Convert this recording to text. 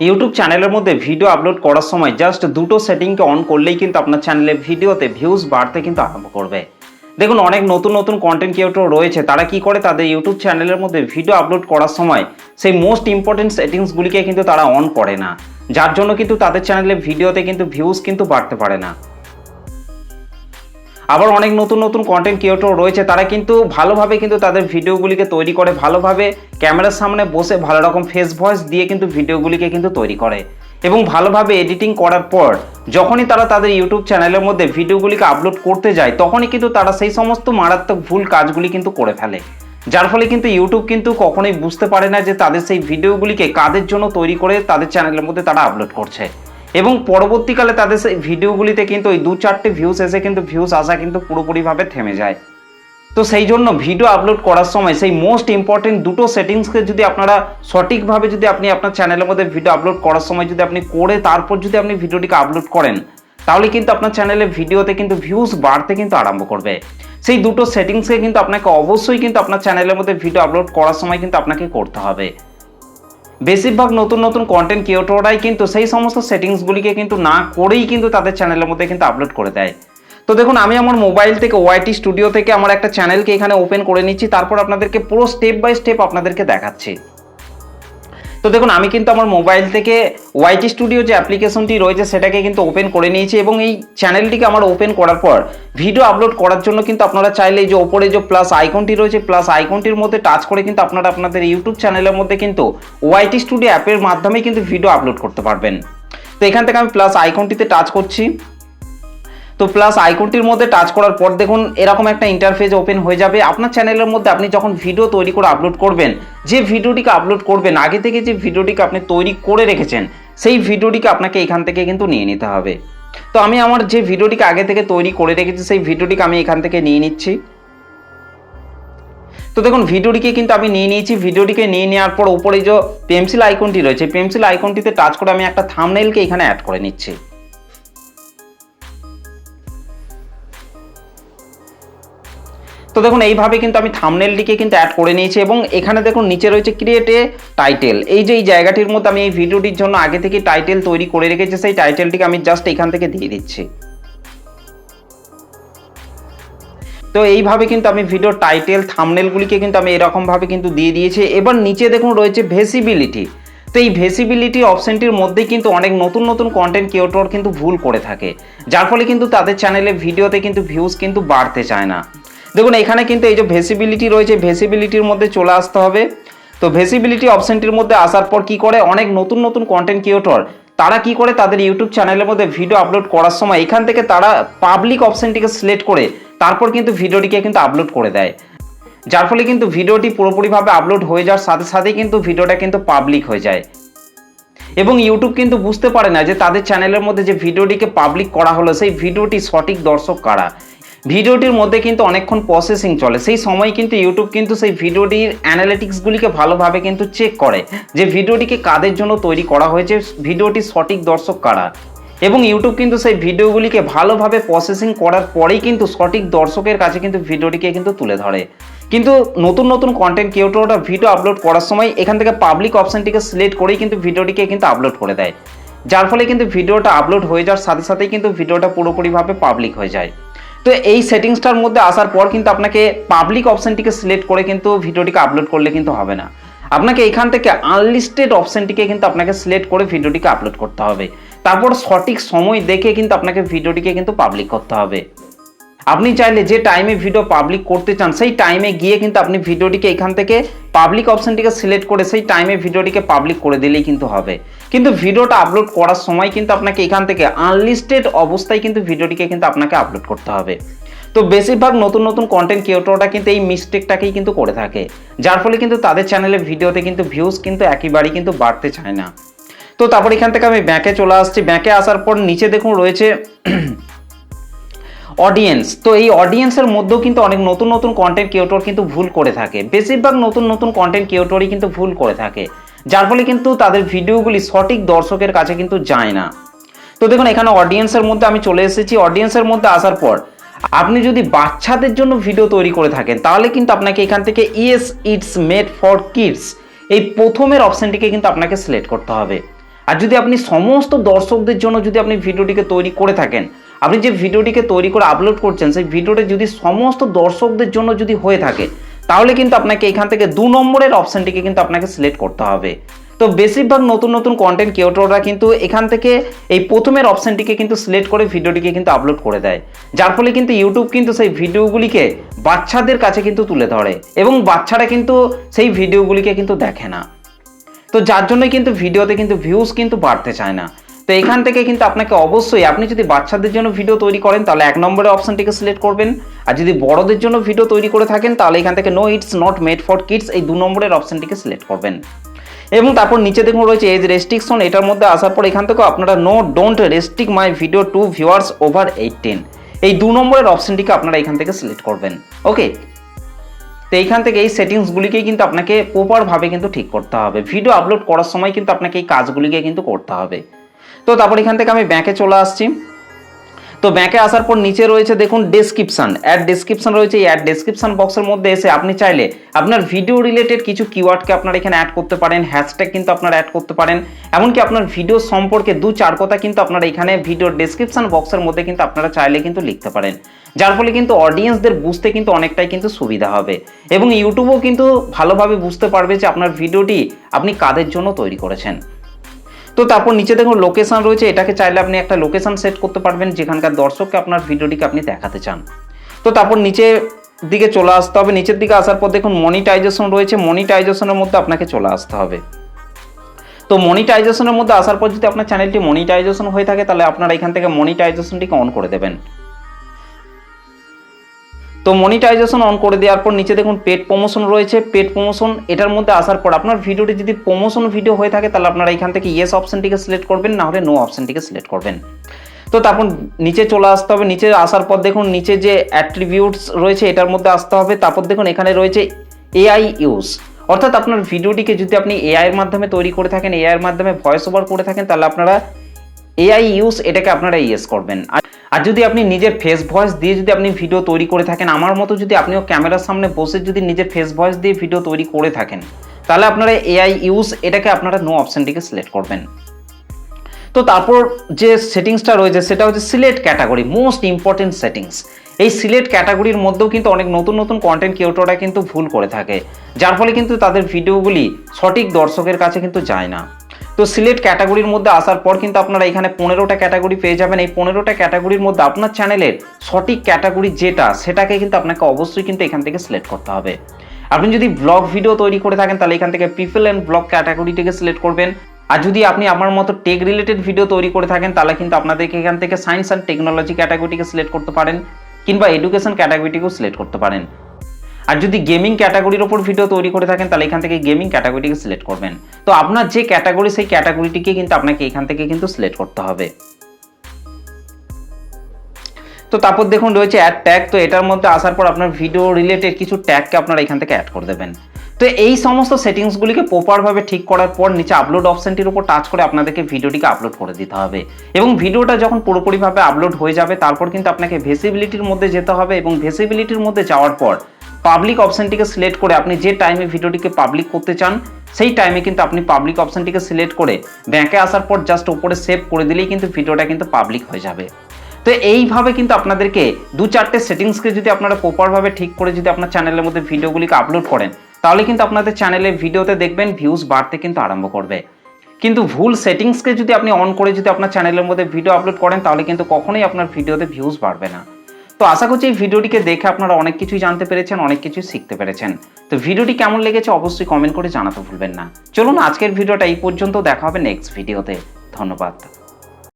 YouTube চ্যানেলের মধ্যে video upload করার সময় জাস্ট দুটো সেটিংকে অন করলেই কিন্তু আপনার চ্যানেলে ভিডিওতে ভিউজ বাড়তে কিন্তু আরম্ভ করবে। দেখুন, অনেক নতুন নতুন কন্টেন্ট ক্রিয়েটর রয়েছে, তারা কি করে তাদের ইউটিউব চ্যানেলের মধ্যে ভিডিও আপলোড করার সময় সেই মোস্ট ইম্পর্টেন্ট সেটিংসগুলিকে কিন্তু তারা অন করে না, যার জন্য কিন্তু তাদের চ্যানেলে ভিডিওতে কিন্তু ভিউজ কিন্তু বাড়তে পারে না। আবার অনেক নতুন নতুন কন্টেন্ট ক্রিয়েটর রয়েছে, তারা কিন্তু ভালোভাবে কিন্তু তাদের ভিডিওগুলিকে তৈরি করে, ভালোভাবে ক্যামেরার সামনে বসে ভালো রকম ফেস ভয়েস দিয়ে কিন্তু ভিডিওগুলিকে কিন্তু তৈরি করে এবং ভালোভাবে এডিটিং করার পর যখনই তারা তাদের ইউটিউব চ্যানেলের মধ্যে ভিডিওগুলিকে আপলোড করতে যায়, তখনই কিন্তু তারা সেই সমস্ত মারাত্মক ভুল কাজগুলি কিন্তু করে ফেলে, যার ফলে কিন্তু ইউটিউব কিন্তু কখনোই বুঝতে পারে না যে তাদের সেই ভিডিওগুলিকে কাদের জন্য তৈরি করে তাদের চ্যানেলের মধ্যে তারা আপলোড করছে এবং পরবর্তীকালে তাদের সেই ভিডিওগুলিতে কিন্তু ওই 2-4টে ভিউজ এসে কিন্তু ভিউজ আসা কিন্তু পুরোপুরিভাবে থেমে যায়। তো সেই জন্য ভিডিও আপলোড করার সময় সেই মোস্ট ইম্পর্টেন্ট দুটো সেটিংসকে যদি আপনারা সঠিকভাবে যদি আপনি আপনার চ্যানেলের মধ্যে ভিডিও আপলোড করার সময় যদি আপনি করে তারপর যদি আপনি ভিডিওটিকে আপলোড করেন, তাহলে কিন্তু আপনার চ্যানেলে ভিডিওতে কিন্তু ভিউজ বাড়তে কিন্তু আরম্ভ করবে। সেই দুটো সেটিংসকে কিন্তু আপনাকে অবশ্যই কিন্তু আপনার চ্যানেলের মধ্যে ভিডিও আপলোড করার সময় কিন্তু আপনাকে করতে হবে। বেশিরভাগ নতুন নতুন কন্টেন্ট ক্রিয়েটররাই কিন্তু সেই সমস্ত সেটিংসগুলিকে কিন্তু না করেই কিন্তু তাদের চ্যানেলের মধ্যে কিন্তু আপলোড করে দেয়। তো দেখুন, আমি আমার মোবাইল থেকে ওয়াইটি স্টুডিও থেকে আমার একটা চ্যানেলকে এখানে ওপেন করে নিচ্ছি, তারপর আপনাদেরকে পুরো স্টেপ বাই স্টেপ আপনাদেরকে দেখাচ্ছি। তো দেখুন, আমি কিন্তু আমার মোবাইল থেকে ওয়াইটি স্টুডিও যে অ্যাপ্লিকেশনটি রয়েছে সেটাকে কিন্তু ওপেন করে নিয়েছি এবং এই চ্যানেলটিকে আমার ওপেন করার পর ভিডিও আপলোড করার জন্য কিন্তু আপনারা চাইলে এই যে ওপরে যে প্লাস আইকনটি রয়েছে, প্লাস আইকনটির মধ্যে টাচ করে কিন্তু আপনারা আপনাদের ইউটিউব চ্যানেলের মধ্যে কিন্তু ওয়াইটি স্টুডিও অ্যাপের মাধ্যমে কিন্তু ভিডিও আপলোড করতে পারবেন। তো এখান থেকে আমি প্লাস আইকনটিতে টাচ করছি। তো প্লাস আইকনটির মধ্যে টাচ করার পর দেখুন এরকম একটা ইন্টারফেস ওপেন হয়ে যাবে। আপনার চ্যানেলের মধ্যে আপনি যখন ভিডিও তৈরি করে আপলোড করবেন, যে ভিডিওটিকে আপলোড করবেন আগে থেকে যে ভিডিওটিকে আপনি তৈরি করে রেখেছেন, সেই ভিডিওটিকে আপনাকে এখান থেকে কিন্তু নিয়ে নিতে হবে। তো আমি আমার যে ভিডিওটিকে আগে থেকে তৈরি করে রেখেছি সেই ভিডিওটিকে আমি এখান থেকে নিয়ে নিচ্ছি। তো দেখুন, ভিডিওটিকে কিন্তু আমি নিয়ে নিয়েছি। ভিডিওটিকে নিয়ে নেওয়ার পর উপরে যে পেন্সিল আইকনটি রয়েছে, পেন্সিল আইকনটিতে টাচ করে আমি একটা থাম্বনেইলকে এখানে অ্যাড করে নিচ্ছি। তো দেখুন, এইভাবে কিন্তু আমি থাম্বনেইলটিকে কিন্তু অ্যাড করে নিয়েছি এবং এখানে দেখুন নিচে রয়েছে ক্রিয়েট এ টাইটেল। এই যে এই জায়গাটির মধ্যে আমি এই ভিডিওটির জন্য আগে থেকে টাইটেল তৈরি করে রেখেছি, সেই টাইটেলটিকে আমি জাস্ট এখান থেকে দিয়ে দিচ্ছি। তো এইভাবে কিন্তু আমি ভিডিও টাইটেল থাম্বনেইলগুলিকে কিন্তু আমি এরকমভাবে কিন্তু দিয়ে দিয়েছি। এবার নিচে দেখুন রয়েছে ভিজিবিলিটি। তো এই ভিজিবিলিটি অপশনটির মধ্যে কিন্তু অনেক নতুন নতুন কন্টেন্ট ক্রিয়েটর কিন্তু ভুল করে থাকে, যার ফলে কিন্তু তাদের চ্যানেলে ভিডিওতে কিন্তু ভিউজ কিন্তু বাড়তে চায় না। দেখুন এখানে কিন্তু এই যে ভিজিবিলিটি রয়েছে, ভিজিবিলিটির মধ্যে চলে আসতে হবে। তো ভিজিবিলিটি অপশনটির মধ্যে আসার পর কি করে অনেক নতুন নতুন কন্টেন্ট ক্রিয়েটর তারা কি করে তাদের ইউটিউব চ্যানেলের মধ্যে ভিডিও আপলোড করার সময় এখান থেকে তারা পাবলিক অপশনটিকে সিলেক্ট করে তারপর কিন্তু ভিডিওটিকে কিন্তু আপলোড করে দেয়, যার ফলে কিন্তু ভিডিওটি পুরোপুরিভাবে আপলোড হয়ে যাওয়ার সাথে সাথেই কিন্তু ভিডিওটা কিন্তু পাবলিক হয়ে যায় এবং ইউটিউব কিন্তু বুঝতে পারে না যে তাদের চ্যানেলের মধ্যে যে ভিডিওটিকে পাবলিক করা হলো সেই ভিডিওটি সঠিক দর্শক কারা। ভিডিওটির মধ্যে কিন্তু অনেকক্ষণ প্রসেসিং চলে, সেই সময় কিন্তু ইউটিউব কিন্তু সেই ভিডিওটির অ্যানালিটিক্সগুলিকে ভালোভাবে কিন্তু চেক করে যে ভিডিওটিকে কাদের জন্য তৈরি করা হয়েছে, ভিডিওটির সঠিক দর্শক কারা, এবং ইউটিউব কিন্তু সেই ভিডিওগুলিকে ভালোভাবে প্রসেসিং করার পরেই কিন্তু সঠিক দর্শকের কাছে কিন্তু ভিডিওটিকে কিন্তু তুলে ধরে। কিন্তু নতুন নতুন কন্টেন্ট ক্রিয়েটররা ভিডিও আপলোড করার সময় এখান থেকে পাবলিক অপশনটিকে সিলেক্ট করেই কিন্তু ভিডিওটিকে কিন্তু আপলোড করে দেয়, যার ফলে কিন্তু ভিডিওটা আপলোড হয়ে যাওয়ার সাথে সাথেই কিন্তু ভিডিওটা পুরোপুরিভাবে পাবলিক হয়ে যায়। তো এই সেটিংসটার মধ্যে আসার পর কিন্তু আপনাকে পাবলিক অপশনটিকে সিলেক্ট করে কিন্তু ভিডিওটিকে আপলোড করলে কিন্তু হবে না, আপনাকে এখান থেকে আনলিস্টেড অপশনটিকে কিন্তু আপনাকে সিলেক্ট করে ভিডিওটিকে আপলোড করতে হবে। তারপর সঠিক সময় দেখে কিন্তু আপনাকে ভিডিওটিকে কিন্তু পাবলিক করতে হবে। আপনি চাইলে যে টাইমে ভিডিও পাবলিক করতে চান সেই টাইমে গিয়ে কিন্তু আপনি ভিডিওটিকে এখান থেকে পাবলিক অপশনটিকে সিলেক্ট করে সেই টাইমে ভিডিওটিকে পাবলিক করে দিলেই কিন্তু হবে। কিন্তু ভিডিওটা আপলোড করার সময় কিন্তু আপনাকে এখান থেকে আনলিস্টেড অবস্থায় কিন্তু ভিডিওটিকে কিন্তু আপনাকে আপলোড করতে হবে। তো বেশিরভাগ নতুন নতুন কন্টেন্ট ক্রিয়েটররা কিন্তু এই মিস্টেকটাকেই কিন্তু করে থাকে, যার ফলে কিন্তু তাদের চ্যানেলে ভিডিওতে কিন্তু ভিউজ কিন্তু একেবারেই কিন্তু বাড়তে চায় না। তো তারপর এখান থেকে আমি ব্যাকে চলে আসছি। ব্যাকে আসার পর নিচে দেখুন রয়েছে অডিয়েন্স। তো এই অডিয়েন্সের মধ্যেও কিন্তু অনেক নতুন নতুন কন্টেন্ট ক্রিয়েটর কিন্তু ভুল করে থাকে, বেশিরভাগ নতুন নতুন কন্টেন্ট ক্রিয়েটরই কিন্তু ভুল করে থাকে, যার ফলে কিন্তু তাদের ভিডিওগুলি সঠিক দর্শকের কাছে কিন্তু যায় না। তো দেখুন এখানে অডিয়েন্সের মধ্যে আমি চলে এসেছি। অডিয়েন্সের মধ্যে আসার পর আপনি যদি বাচ্চাদের জন্য ভিডিও তৈরি করে থাকেন তাহলে কিন্তু আপনাকে এখান থেকে yes it's made for kids এই প্রথমের অপশনটিকে কিন্তু আপনাকে সিলেক্ট করতে হবে। আর যদি আপনি সমস্ত দর্শকদের জন্য যদি আপনি ভিডিওটিকে তৈরি করে থাকেন, আপনি যে ভিডিওটিকে তৈরি করে আপলোড করছেন সেই ভিডিওটা যদি সমস্ত দর্শকদের জন্য যদি হয়ে থাকে, তাহলে কিন্তু আপনাকে এখান থেকে 2 নম্বরের অপশানটিকে কিন্তু আপনাকে সিলেক্ট করতে হবে। তো বেশিরভাগ নতুন নতুন কন্টেন্ট ক্রিয়েটররা কিন্তু এখান থেকে এই প্রথমের অপশানটিকে কিন্তু সিলেক্ট করে ভিডিওটিকে কিন্তু আপলোড করে দেয়, যার ফলে কিন্তু ইউটিউব কিন্তু সেই ভিডিওগুলিকে বাচ্চাদের কাছে কিন্তু তুলে ধরে এবং বাচ্চারা কিন্তু সেই ভিডিওগুলিকে কিন্তু দেখে না। তো যার জন্য কিন্তু ভিডিওতে কিন্তু ভিউজ কিন্তু বাড়তে চায় না। তো এখান থেকে কিন্তু আপনাকে অবশ্যই, আপনি যদি বাচ্চাদের জন্য ভিডিও তৈরি করেন তাহলে 1 নম্বরের অপশানটিকে সিলেক্ট করবেন, আর যদি বড়দের জন্য ভিডিও তৈরি করে থাকেন তাহলে এখান থেকে no it's not made for kids এই 2 নম্বরের অপশানটিকে সিলেক্ট করবেন। এবং তারপর নিচে দেখুন রয়েছে এজ রেস্ট্রিকশন, এটার মধ্যে আসার পর এখান থেকেও আপনারা no don't restrict my video to viewers over 18 এই 2 নম্বরের অপশানটিকে আপনারা এখান থেকে সিলেক্ট করবেন। ওকে, তো এইখান থেকে এই সেটিংসগুলিকেই কিন্তু আপনাকে প্রপারভাবে কিন্তু ঠিক করতে হবে। ভিডিও আপলোড করার সময় কিন্তু আপনাকে এই কাজগুলিকে কিন্তু করতে হবে। তো তারপর এখান থেকে আমি ব্যাকে চলে আসছি। তো ব্যাকে আসার পর নিচে রয়েছে দেখুন ডেসক্রিপশন, অ্যাড ডেসক্রিপশন রয়েছে। এই অ্যাড ডেসক্রিপশন বক্সের মধ্যে এসে আপনি চাইলে আপনার ভিডিও রিলেটেড কিছু কিওয়ার্ডকে আপনারা এখানে অ্যাড করতে পারেন, হ্যাশট্যাগ কিন্তু আপনারা অ্যাড করতে পারেন, এমনকি আপনার ভিডিও সম্পর্কে 2-4 কথা কিন্তু আপনারা এখানে ভিডিও ডেসক্রিপশন বক্সের মধ্যে কিন্তু আপনারা চাইলে কিন্তু লিখতে পারেন, যার ফলে কিন্তু অডিয়েন্সদের বুঝতে কিন্তু অনেকটাই কিন্তু সুবিধা হবে এবং ইউটিউবও কিন্তু ভালোভাবে বুঝতে পারবে যে আপনার ভিডিওটি আপনি কাদের জন্য তৈরি করেছেন। তো তারপর নিচে দেখুন লোকেশন রয়েছে, এটাকে চাইলে আপনি একটা লোকেশন সেট করতে পারবেন যেখানকার দর্শককে আপনার ভিডিওটিকে আপনি দেখাতে চান। তো তারপর নিচের দিকে চলে আসতে হবে। নিচের দিকে আসার পর দেখুন মনিটাইজেশন রয়েছে, মনিটাইজেশনের মধ্যে আপনাকে চলে আসতে হবে। তো মনিটাইজেশনের মধ্যে আসার পর যদি আপনার চ্যানেলটি মনিটাইজেশন হয়ে থাকে তাহলে আপনারা এখান থেকে মনিটাইজেশনটিকে অন করে দেবেন। তো মনিটাইজেশন অন করে দেওয়ার পর নিচে দেখুন পেড প্রমোশন রয়েছে, পেড প্রমোশন এটার মধ্যে আসার পর আপনার ভিডিওটি যদি প্রমোশন ভিডিও হয়ে থাকে তাহলে আপনারা এখান থেকে ইয়েস অপশনটিকে সিলেক্ট করবেন, না হলে নো অপশনটিকে সিলেক্ট করবেন। তো তারপর নিচে চলে আসতে হবে। নিচে আসার পর দেখুন নিচে যে অ্যাট্রিবিউটস রয়েছে এটার মধ্যে আসতে হবে। তারপর দেখুন এখানে রয়েছে এআই ইউজ, অর্থাৎ আপনার ভিডিওটিকে যদি আপনি এআই এর মাধ্যমে তৈরি করে থাকেন, এআই এর মাধ্যমে ভয়েস ওভার করে থাকেন, তাহলে আপনারা এআই ইউজ এটাকে আপনারা ইয়েস করবেন। আর যদি আপনি নিজের ফেস ভয়েস দিয়ে যদি আপনি ভিডিও তৈরি করে থাকেন, আমার মতো যদি আপনিও ক্যামেরার সামনে বসে যদি নিজের ফেস ভয়েস দিয়ে ভিডিও তৈরি করে থাকেন, তাহলে আপনারা এআই ইউজ এটাকে আপনারা নো অপশনটিকে সিলেক্ট করবেন। তো তারপর যে সেটিংসটা রয়েছে সেটা হচ্ছে select category, most important settings. এই সিলেক্ট ক্যাটাগরির মধ্যেও কিন্তু অনেক নতুন নতুন কন্টেন্ট ক্রিয়েটররা কিন্তু ভুল করে থাকে, যার ফলে কিন্তু তাদের ভিডিওগুলি সঠিক দর্শকের কাছে কিন্তু যায় না। তো সিলেক্ট ক্যাটাগরির মধ্যে আসার পর কিন্তু আপনারা এখানে 15টা ক্যাটাগরি পেয়ে যাবেন। এই 15টা ক্যাটাগরির মধ্যে আপনার চ্যানেলের সঠিক ক্যাটাগরি যেটা সেটাকে কিন্তু আপনাকে অবশ্যই কিন্তু এখান থেকে সিলেক্ট করতে হবে। আপনি যদি ব্লগ ভিডিও তৈরি করে থাকেন তাহলে এখান থেকে পিপল অ্যান্ড ব্লগ ক্যাটাগরিটিকে সিলেক্ট করবেন। আর যদি আপনি আমার মতো টেক রিলেটেড ভিডিও তৈরি করে থাকেন তাহলে কিন্তু আপনাদেরকে এখান থেকে সায়েন্স অ্যান্ড টেকনোলজি ক্যাটাগরিটিকে সিলেক্ট করতে পারেন, কিংবা এডুকেশন ক্যাটাগরিটিকেও সিলেক্ট করতে পারেন। আর যদি গেমিং ক্যাটাগরির ওপর ভিডিও তৈরি করে থাকেন তাহলে এখান থেকে গেমিং ক্যাটাগরিটিকে সিলেক্ট করবেন। তো আপনার যে ক্যাটাগরি সেই ক্যাটাগরিটিকে কিন্তু আপনাকে এখান থেকে কিন্তু সিলেক্ট করতে হবে। তো তারপর দেখুন রয়েছে অ্যাড ট্যাগ, তো এটার মধ্যে আসার পর আপনার ভিডিও রিলেটেড কিছু ট্যাগকে আপনারা এখান থেকে অ্যাড করে দেবেন। তো এই সমস্ত সেটিংসগুলিকে প্রপারভাবে ঠিক করার পর নিচে আপলোড অপশনটির উপর টাচ করে আপনাদেরকে ভিডিওটিকে আপলোড করে দিতে হবে এবং ভিডিওটা যখন পুরোপুরিভাবে আপলোড হয়ে যাবে তারপর কিন্তু আপনাকে ভিজিবিলিটির মধ্যে যেতে হবে এবং ভিজিবিলিটির মধ্যে যাওয়ার পর পাবলিক অপশনটিকে সিলেক্ট করে আপনি যে টাইমে ভিডিওটিকে পাবলিক করতে চান সেই টাইমে কিন্তু আপনি পাবলিক অপশনটিকে সিলেক্ট করে ব্যাকে আসার পর জাস্ট উপরে সেভ করে দিলেই কিন্তু ভিডিওটা কিন্তু পাবলিক হয়ে যাবে। তো এইভাবে কিন্তু আপনাদেরকে 2-4টে সেটিংসকে যদি আপনারা প্রপারভাবে ঠিক করে যদি আপনার চ্যানেলের মধ্যে ভিডিওগুলিকে আপলোড করেন তাহলে কিন্তু আপনাদের চ্যানেলের ভিডিওতে দেখবেন ভিউজ বাড়তে কিন্তু আরম্ভ করবে। কিন্তু ভুল সেটিংসকে যদি আপনি অন করে যদি আপনার চ্যানেলের মধ্যে ভিডিও আপলোড করেন তাহলে কিন্তু কখনোই আপনার ভিডিওতে ভিউজ বাড়বে না। তো আশা করছি এই ভিডিওটিকে দেখে আপনারা অনেক কিছুই জানতে পেরেছেন, অনেক কিছুই শিখতে পেরেছেন। তো ভিডিওটি কেমন লেগেছে অবশ্যই কমেন্ট করে জানাতে ভুলবেন না। চলুন আজকের ভিডিওটা এই পর্যন্ত, দেখা হবে নেক্সট ভিডিওতে। ধন্যবাদ।